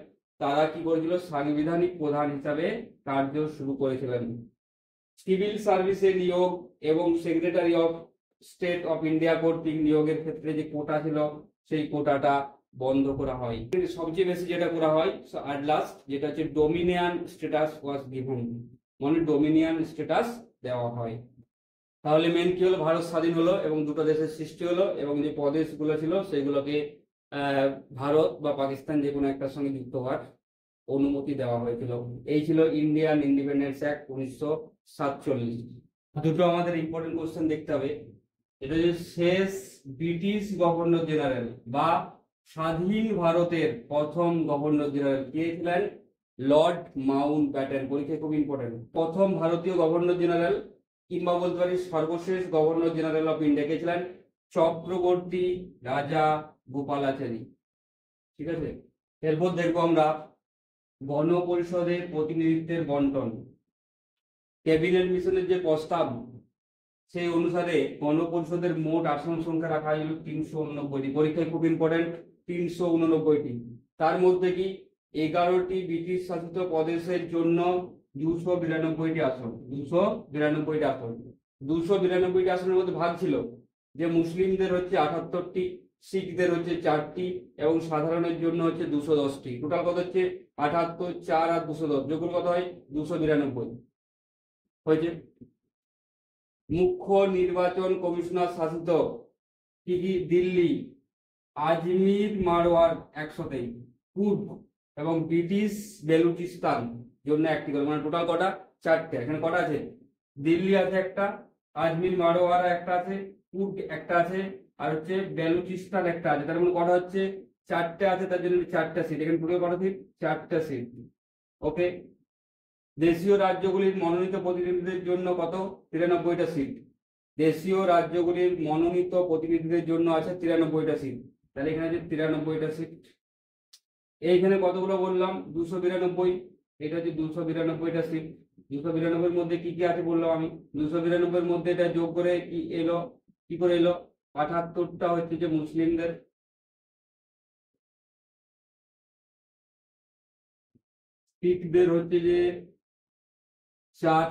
তারা কি করেছিল, সাংবিধানিক প্রধান হিসাবে কার্য শুরু করেছিলেন। সিভিল সার্ভিসে নিয়োগ এবং secretary of state of India কর্তৃক নিয়োগের ক্ষেত্রে যে কোটা ছিল, সেই কোটাটা বন্ধ করা হয়। সবচেয়ে বেশি যেটা করা হয় আর লাস্ট, যেটা হচ্ছে ডোমিনিয়ন স্ট্যাটাস ওয়াজ গিভেন, মানে ডোমিনিয়ন স্ট্যাটাস দেওয়া হয়। তাহলে মেন কি হলো, ভারত স্বাধীন হলো এবং দুটো দেশের সৃষ্টি হলো, এবং যে প্রদেশগুলো ছিল সেগুলোকে ভারত বা পাকিস্তান যে কোনো একটার সঙ্গে যুক্ত হওয়ার অনুমতি দেওয়া হয়েছিল। এই ছিল ইন্ডিয়ান ইন্ডিপেন্ডেন্স অ্যাক্ট 1947। দুটো আমাদের ইম্পর্টেন্ট কোশ্চেন দেখতে হবে। এটা হচ্ছে শেষ ব্রিটিশ গভর্নর জেনারেল বা স্বাধীন ভারতের প্রথম গভর্নর জেনারেল কে ছিলেন? Lord Mount Batten. পরীক্ষায় খুব ইম্পর্টেন্ট। প্রথম ভারতীয় গভর্নর জেনারেল কিংবা বলতে পারি সর্বশেষ গভর্নর জেনারেল অফ ইন্ডিয়া কে ছিলেন? চক্রবর্তী রাজা গোপালাচারী। ঠিক আছে, এরপর দেখবো আমরা গণপরিষদের প্রতিনিধিত্বের বন্টন। ক্যাবিনেট মিশনের যে প্রস্তাব, সেই অনুসারে গণপরিষদের মোট আসন সংখ্যা রাখা হয়েছিল 389টি। পরীক্ষায় খুব ইম্পর্টেন্ট, 389টি। তার মধ্যে কি 11টি ব্রিটিশ শাসিত প্রদেশের জন্য 292টি আসন। 292টি আসন। 292টি আসনের মধ্যে ভাগ ছিল যে মুসলিমদের হচ্ছে 78টি, শিখদের হচ্ছে 4টি এবং সাধারণের জন্য হচ্ছে 210টি। টোটাল কত হচ্ছে 78, 4 আর 210, যোগ করলে কত হয় 292 হয়েছে। মুখ্য নির্বাচন কমিশনার শাসিত কি কি? দিল্লি, আজমির, মারওয়ার 123, পূর্ব এবং ব্রিটিশ বেলুচিস্তান জন্য একটি করে, মানে টোটাল কটা? 4টে। এখানে কটা আছে? দিল্লি আছে একটা, আজমির মারওয়ার একটা আছে, পূর্ব একটা আছে, আর হচ্ছে বেলুচিস্তান একটা আছে। তার মানে কটা হচ্ছে? 4টে আছে, তার জন্য 4টা সিট। এখানে টোটাল কটা সিট? 4টা সিট। ওকে। দেশীয় রাজ্যগুলির মনোনীত প্রতিনিধিদের জন্য কত? 93টা সিট। দেশীয় রাজ্যগুলির মনোনীত প্রতিনিধিদের জন্য আছে 93টা সিট। তাহলে এখানে আছে 93টা সিট। এইখানে কতগুলো বললাম? 292। এটা হচ্ছে 292টা সিট। 292 মধ্যে কি কি আছে বললাম আমি? 292 মধ্যে এটা যোগ করে কি এলো? কি করে এলো? 78টা হচ্ছে যে মুসলিমদের, শিখদের হচ্ছে যে 4,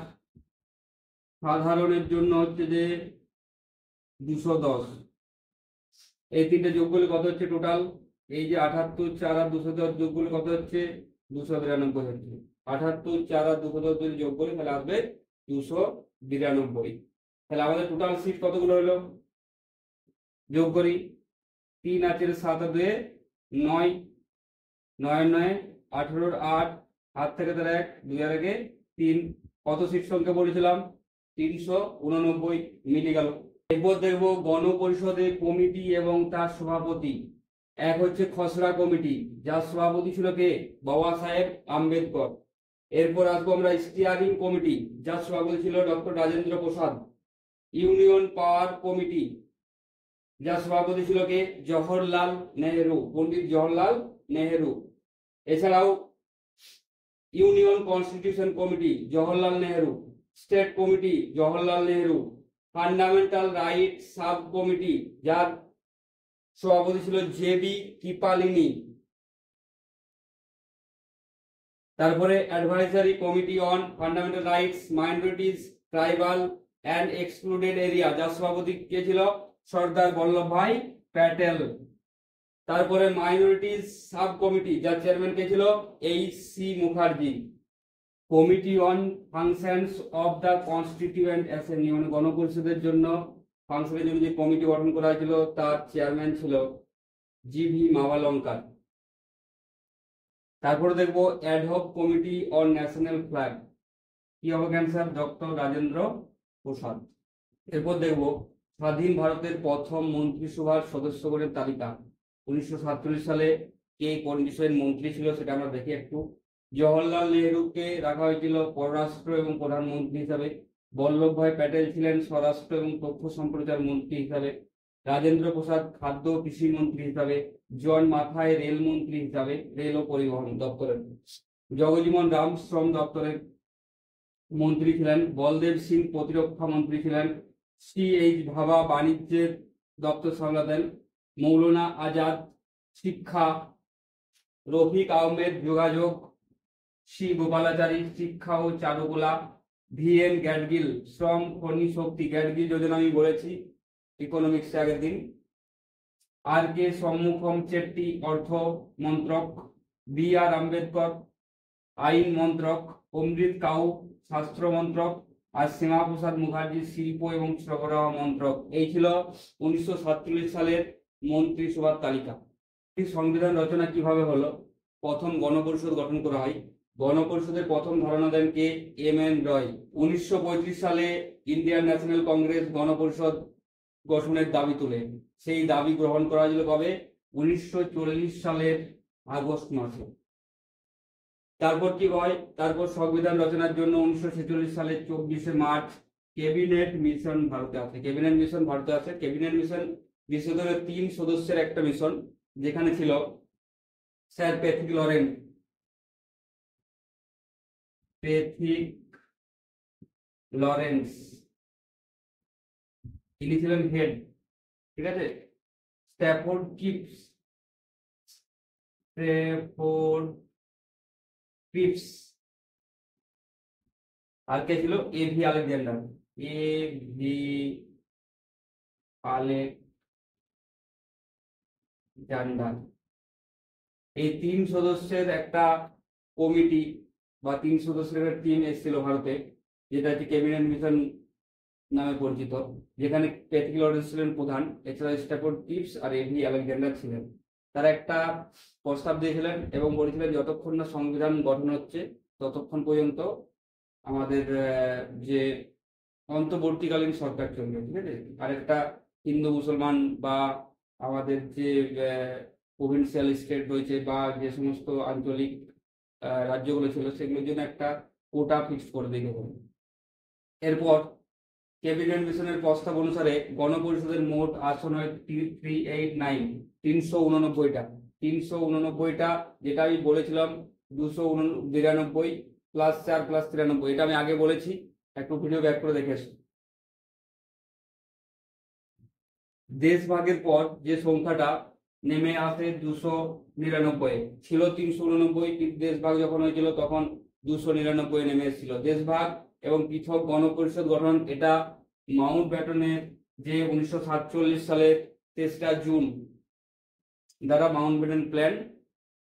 সাধারণের জন্য হচ্ছে যে 210। এই তিনটে যোগ করলে কত হচ্ছে টোটাল? এই যে 78, 4 আর 210 যোগ করলে কত হচ্ছে? 292 হচ্ছে। 78, 4 আর 210 যদি যোগ করি তাহলে আসবে 292। তাহলে আমাদের টোটাল সিট কতগুলো হলো? যোগ করি। 3 আর 4, 7 আর 2, 9, 9 9, 18 8, হাত থেকে তার 1, 2 আর 1 3। কত সিট সংখ্যা বলেছিলাম? 389 মিলে গেল। এরপর দেখবো গণপরিষদে কমিটি এবং তার সভাপতি। এক হচ্ছে খসড়া কমিটি, যার সভাপতি ছিল কে? বাবা সাহেব আম্বেদকর। এরপর আসবো আমরা স্টিয়ারিং কমিটি, যার সভাপতি ছিল ডক্টর রাজেন্দ্র প্রসাদ। ইউনিয়ন পাওয়ার কমিটি, যার সভাপতি ছিল কে? জওহরলাল নেহেরু, পণ্ডিত জওহরলাল নেহেরু। এছাড়াও union constitution committee, Jawaharlal Nehru. State committee, Jawaharlal Nehru. Fundamental right sub committee, যার সভাপতি ছিল জেবি কৃপালিনী। তারপরে advisory committee on fundamental rights, minorities, tribal and excluded area, যার সভাপতি কে ছিল? সর্দার বল্লভভাই প্যাটেল। তারপরে মাইনরিটিজ সাব কমিটি, যার চেয়ারম্যান কে ছিল? HC. Mukherjee. Committee on functions of the constituent assembly, মানে গণপরিষদের জন্য ফাংশনের জন্য যে কমিটি গঠন করা হয়েছিল তার চেয়ারম্যান ছিল জি.ভি. মাভালঙ্কার। তারপরে দেখবো ad hoc committee on national flag, কি হবে ক্যান্সার? ডক্টর রাজেন্দ্র প্রসাদ। এরপর দেখবো স্বাধীন ভারতের প্রথম মন্ত্রিসভার সদস্যগণের তালিকা। 1947 সালে কে কোন বিষয়ের মন্ত্রী ছিল সেটা আমরা দেখি একটু। জওহরলাল নেহেরুকে রাখা হয়েছিল পররাষ্ট্র এবং প্রধানমন্ত্রী হিসাবে। বল্লভভাই প্যাটেল ছিলেন স্বরাষ্ট্র এবং তথ্য সম্প্রচার মন্ত্রী হিসাবে। রাজেন্দ্র প্রসাদ খাদ্য ও কৃষি মন্ত্রী হিসাবে। জন মাথায় রেল মন্ত্রী হিসাবে, রেল ও পরিবহন দপ্তরের। জগজীবন রাম শ্রম দপ্তরের মন্ত্রী ছিলেন। বলদেব সিং প্রতিরক্ষা মন্ত্রী ছিলেন। সি.এইচ. ভাবা বাণিজ্যের দপ্তর সামলাতেন। মৌলানা আজাদ শিক্ষা, রফিক আহমেদ যোগাযোগ, সি গোপালাচারী শিক্ষা ও চারুকলা, ভি.এন. গ্যাডগিল শ্রম খনি শক্তি, গ্যাডগিল যোজনা আমি বলেছি ইকোনমিক্স আগের দিন। আর কে সম্মুখম চেট্টি অর্থ মন্ত্রক, বি আর আম্বেদকর আইন মন্ত্রক, অমৃত কাউ স্বাস্থ্য মন্ত্রক, আর শ্যামাপ্রসাদ মুখার্জি শিল্প এবং সরবরাহ মন্ত্রক। এই ছিল 1947 সালের মন্ত্রিসভার তালিকা। সংবিধান রচনা কিভাবে হলো? প্রথম গণপরিষদ গঠন করা হয়। গণপরিষদের প্রথম ধারণা দেন কে? এম.এন. রয়। 1935 সালে ইন্ডিয়ান ন্যাশনাল কংগ্রেস গণপরিষদ গঠনের দাবি তোলে। সেই দাবি গ্রহণ করা হয়েছিল কবে? 1940 সালের আগস্ট মাসে। তারপর কি হয়? তারপর সংবিধান রচনার জন্য 1946 সালের 24শে মার্চ ক্যাবিনেট মিশন ভারতে আসে। ক্যাবিনেট মিশন ভারতে আসে। ক্যাবিনেট মিশন বিশেষ করে 3 সদস্যের একটা মিশন, যেখানে ছিল স্যার প্যাথিক লরেন্স, তিনি ছিলেন হেড, ঠিক আছে। স্ট্যাফোর্ড ক্রিপস, আর কে ছিল? এ.ভি. আলেকজান্ডার। এ.ভি. আলেকজান্ডার। এই 3 সদস্যের একটা কমিটি বা 3 সদস্যের একটা টিম এসেছিল ভারতে, যেটা হচ্ছে ক্যাবিনেট মিশন নামে পরিচিত, যেখানে প্যাট্রিক লরেন্স ছিলেন প্রধান, এছাড়া স্ট্যাফোর্ড টিপস আর এভি আলেকজান্ডার ছিলেন। তারা একটা প্রস্তাব দিয়েছিলেন এবং বলেছিলেন যতক্ষণ না সংবিধান গঠন হচ্ছে ততক্ষণ পর্যন্ত আমাদের যে অন্তর্বর্তীকালীন সরকার চলবে, ঠিক আছে। আরেকটা হিন্দু মুসলমান বা আমাদের যে প্রভিন্সিয়াল স্টেট রয়েছে বা যে সমস্ত আঞ্চলিক রাজ্যগুলো ছিল সেগুলোর জন্য একটা কোটা ফিক্স করে দিতে হবে। এরপর ক্যাবিনেট মিশনের প্রস্তাব অনুসারে গণপরিষদের মোট আসন হয় 389টা। 389টা, যেটা আমি বলেছিলাম 292 প্লাস 4 প্লাস 93, এটা আমি আগে বলেছি, একটু ভিডিও ব্যাক করে দেখে এসো। দেশ ভাগের পর যে সংখ্যাটা নেমে আসে 299, ছিল 389, দেশ ভাগ যখন হয়েছিল তখন 299 নেমে এসেছিল। দেশ ভাগ এবং পৃথক গণপরিষদ গঠন, এটা মাউন্ট ব্যাটনের যে 1947 সালের 3রা জুন দ্বারা মাউন্ট ব্যাটন প্ল্যান,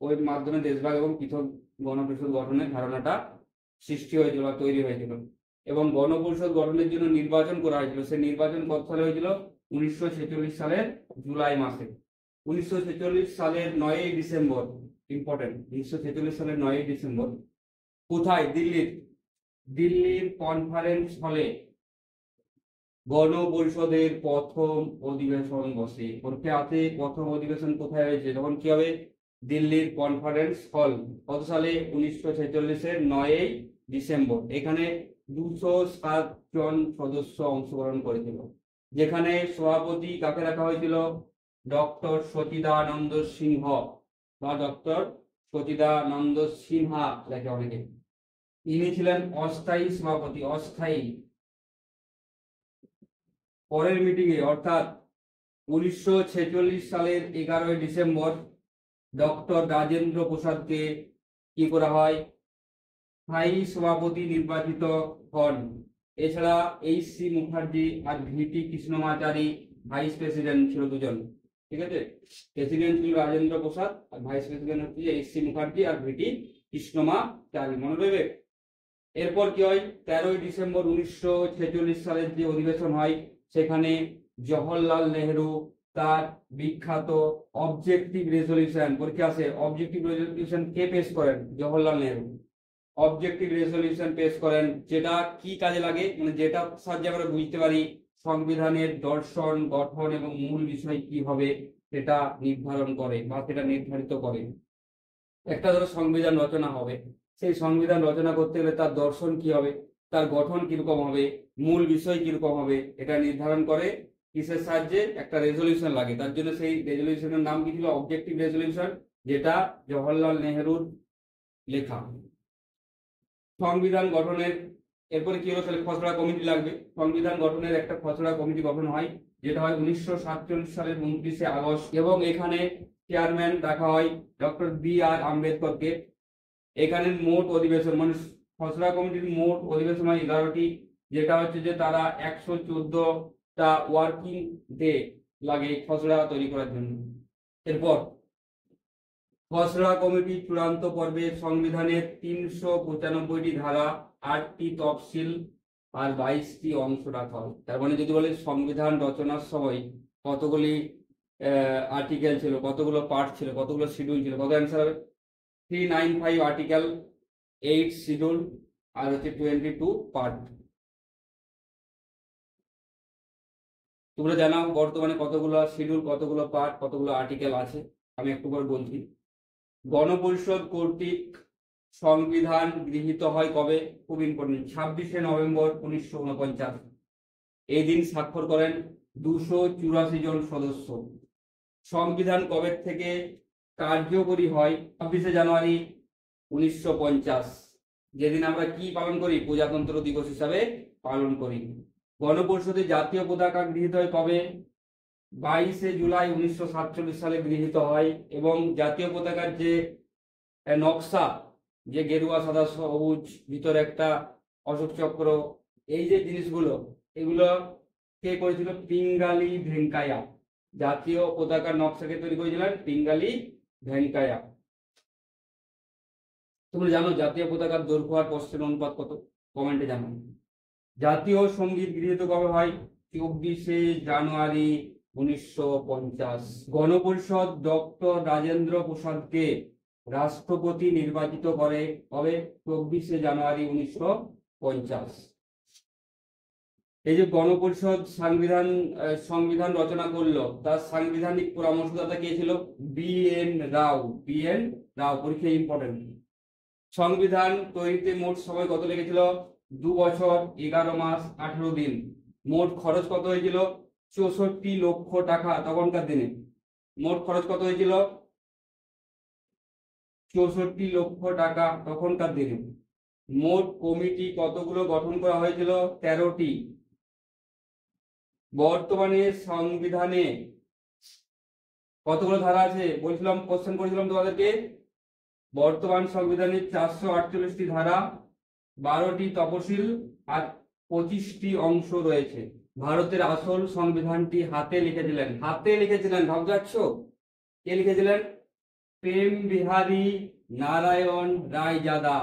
ওই মাধ্যমে দেশভাগ এবং পৃথক গণপরিষদ গঠনের ধারণাটা সৃষ্টি হয়েছিল বা তৈরি হয়েছিল। এবং গণপরিষদ গঠনের জন্য নির্বাচন করা হয়েছিল। সেই নির্বাচন কত সালে হয়েছিল? 1946 সালের জুলাই মাসে। 1946 সালের 9ই ডিসেম্বর, ইম্পর্টেন্ট, 1946 সালের 9ই ডিসেম্বর কোথায়? দিল্লির কনফারেন্স হলে গণপরিষদের প্রথম অধিবেশন বসে। পরীক্ষাতে প্রথম অধিবেশন কোথায় হয়েছে? তখন কি হবে? দিল্লির কনফারেন্স হল। কত সালে? 1946-এর 9ই ডিসেম্বর। এখানে 207 জন সদস্য অংশগ্রহণ করেছিল, যেখানে সভাপতি কাকে রাখা হয়েছিল? ডক্টর সচিদানন্দ সিংহ বা ডক্টর সচিদানন্দ সিনহা লেখে অনেকে। ইনি ছিলেন অস্থায়ী সভাপতি, অস্থায়ী। পরের মিটিংয়ে অর্থাৎ 1946 সালের 11ই ডিসেম্বর ডক্টর রাজেন্দ্র প্রসাদকে কি করা হয়? স্থায়ী সভাপতি নির্বাচিত হন। এছাড়া এইচ.সি. মুখার্জি আর ভিটি কৃষ্ণমাচারী ভাইস প্রেসিডেন্ট ছিল, দুজন, ঠিক আছে। প্রেসিডেন্ট ছিল রাজেন্দ্র প্রসাদ আর ভাইস প্রেসিডেন্ট হচ্ছে এইচ.সি. মুখার্জি আর ভিটি কৃষ্ণমাচারী, মনে রাখবে। এরপর কি হয়? 13ই ডিসেম্বর 1946 সালের যে অধিবেশন হয়, সেখানে জওহরলাল নেহেরু তার বিখ্যাত অবজেক্টিভ রেজলিউশন, পরীক্ষা আসে, অবজেক্টিভ রেজলিউশন কে পেশ করেন? জওহরলাল নেহেরু অবজেক্টিভ রেজলিউশন পেশ করেন, যেটা কি কাজে লাগে, মানে যেটা সাহায্যে আমরা বুঝতে পারি সংবিধানের দর্শন, গঠন এবং মূল বিষয় কি হবে সেটা নির্ধারণ করে বা সেটা নির্ধারিত করে। একটা ধরো সংবিধান রচনা হবে, সেই সংবিধান রচনা করতে গেলে তার দর্শন কি হবে, তার গঠন কিরকম হবে, মূল বিষয় কিরকম হবে, এটা নির্ধারণ করে কিসের সাহায্যে? একটা রেজলিউশন লাগে। তার জন্য সেই রেজলিউশনের নাম কি ছিল? অবজেক্টিভ রেজলিউশন, যেটা জওহরলাল নেহেরুর লেখা। সংবিধান গঠনের এরপরে কি হলো? তাহলে খসড়া কমিটি লাগবে। সংবিধান গঠনের একটা খসড়া কমিটি গঠন হয়, যেটা হয় 1947 সালের 29শে আগস্ট, এবং এখানে চেয়ারম্যান রাখা হয় ডক্টর বি.আর. আম্বেদকরকে। এখানে মোট অধিবেশন, মানে খসড়া কমিটির মোট অধিবেশন হয় 11টি, যেটা হচ্ছে যে তারা 114টা ওয়ার্কিং ডে লাগে খসড়া তৈরি করার জন্য। এরপর খসড়া কমিটি চূড়ান্ত পর্বে সংবিধানের 395টি ধারা, 8টি তফসিল আর 22টি অংশ রাখা হয়। তার মানে যদি বলে সংবিধান রচনার সময় কতগুলি আর্টিকেল ছিল, কতগুলো পার্ট ছিল, কতগুলো শিডিউল ছিল, কত অ্যান্সার হবে? 395 আর্টিকেল, 8 শিডিউল আর হচ্ছে 22 পার্ট। তোমরা জানাও বর্তমানে কতগুলো শিডিউল, কতগুলো পার্ট, কতগুলো আর্টিকেল আছে। আমি একটু করে বলছি। গণপরিষদ কর্তৃক সংবিধান গৃহীত হয় কবে? খুব ইম্পর্টেন্ট, 26শে নভেম্বর 1949। এই দিন স্বাক্ষর করেন 284 জন সদস্য। সংবিধান কবে থেকে কার্যকরী হয়? 26শে জানুয়ারি 1950, যেদিন আমরা কি পালন করি? প্রজাতন্ত্র দিবস হিসাবে পালন করি। গণপরিষদের জাতীয় পতাকা গৃহীত হয় কবে? 22শে জুলাই 1947 সালে গৃহীত হয়। এবং জাতীয় পতাকার যে নকশা, যে গেরুয়া সাদা সবুজ, ভিতরে একটা অশোক চক্র, এই যে জিনিসগুলো, এগুলো কে করেছিল? পিঙ্গালি ভেঙ্কাইয়া। জাতীয় পতাকার নকশাকে তৈরি করেছিলেন পিঙ্গালি ভেঙ্কাইয়া। তোমরা জানো জাতীয় পতাকার দৈর্ঘ্য আর প্রস্থের অনুপাত কত? কমেন্টে জানাও। জাতীয় সঙ্গীত গৃহীত কবে হয়? 24শে জানুয়ারি 1950। গণপরিষদ ডক্টর রাজেন্দ্র প্রসাদকে রাষ্ট্রপতি নির্বাচিত করে কবে? 24শে জানুয়ারি 1950। এই যে গণপরিষদ সংবিধান রচনা করলো, তার সাংবিধানিক পরামর্শদাতা কে ছিল? বি.এন. রাও। বি.এন. রাও, পরীক্ষা ইম্পর্টেন্ট। সংবিধান তৈরিতে মোট সময় কত লেগেছিল? 2 বছর 11 মাস 18 দিন। মোট খরচ কত হয়েছিল? 64 লক্ষ টাকা তখনকার দিনে। মোট খরচ কত হয়েছিল? 64 লক্ষ টাকা তখনকার দিনে। মোট কমিটি কতগুলো গঠন করা হয়েছিল? 13টি। বর্তমানে সংবিধানে কতগুলো ধারা আছে বলছিলাম, কোশ্চেন করেছিলাম তোমাদেরকে। বর্তমান সংবিধানে 448টি ধারা, 12টি তফসিল আর 25টি অংশ রয়েছে। ভারতের আসল সংবিধানটি হাতে লিখেছিলেন, ভাবতে পারছো কে লিখেছিলেন? প্রেম বিহারী নারায়ণ রায়জাদা।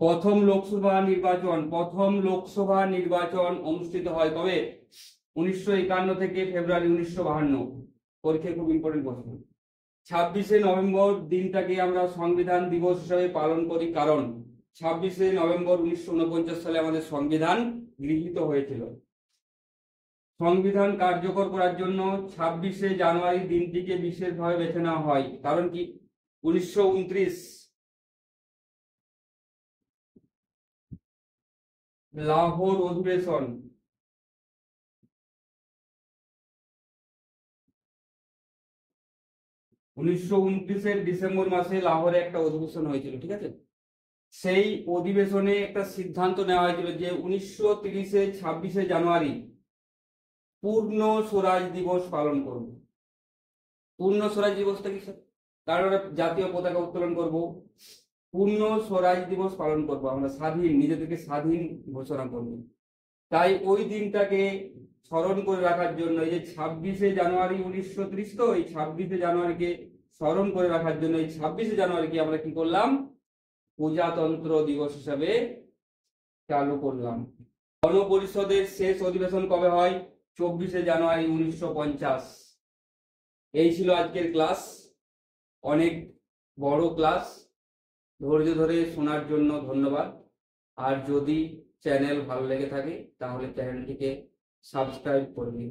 প্রথম লোকসভা নির্বাচন অনুষ্ঠিত হয় কবে? 1951 থেকে ফেব্রুয়ারি 1952। পরীক্ষায় খুব ইম্পর্টেন্ট প্রশ্ন। 26শে নভেম্বর দিনটাকে আমরা সংবিধান দিবস হিসেবে পালন করি, কারণ 26শে নভেম্বর 1949 সালে আমাদের সংবিধান গৃহীত হয়েছিল। সংবিধান কার্যকর করার জন্য 26শে জানুয়ারি দিনটিকে বিশেষভাবে বেছে নেওয়া হয়, কারণ কি? 1929 লাহোর অধিবেশন। 1929 ডিসেম্বর মাসে লাহোরে একটা অধিবেশন হয়েছিল, ঠিক আছে? সেই অধিবেশনে একটা সিদ্ধান্ত নেওয়া হয়েছিল যে 1930 26শে জানুয়ারি পূর্ণ স্বরাজ দিবস পালন করব। পূর্ণ স্বরাজ দিবসটা কি? কারণ আমরা জাতীয় পতাকা উত্তোলন করব, পূর্ণ স্বরাজ দিবস পালন করব, আমরা স্বাধীন, নিজেদেরকে স্বাধীন ঘোষণা করব। তাই ওই দিনটাকে স্মরণ করে রাখার জন্য এই যে 26শে জানুয়ারি 1930, তো এই 26শে জানুয়ারিকে স্মরণ করে রাখার জন্য এই 26শে জানুয়ারিকে আমরা কি করলাম? প্রজাতন্ত্র দিবস হিসাবে চালু করলাম। গণপরিষদের শেষ অধিবেশন কবে হয়? 24শে জানুয়ারি 1950। এই ছিল আজকের ক্লাস, অনেক বড় ক্লাস। ধৈর্য ধরে শোনার জন্য ধন্যবাদ। আর যদি চ্যানেল ভালো লেগে থাকে তাহলে চ্যানেলটিকে সাবস্ক্রাইব করে দিন।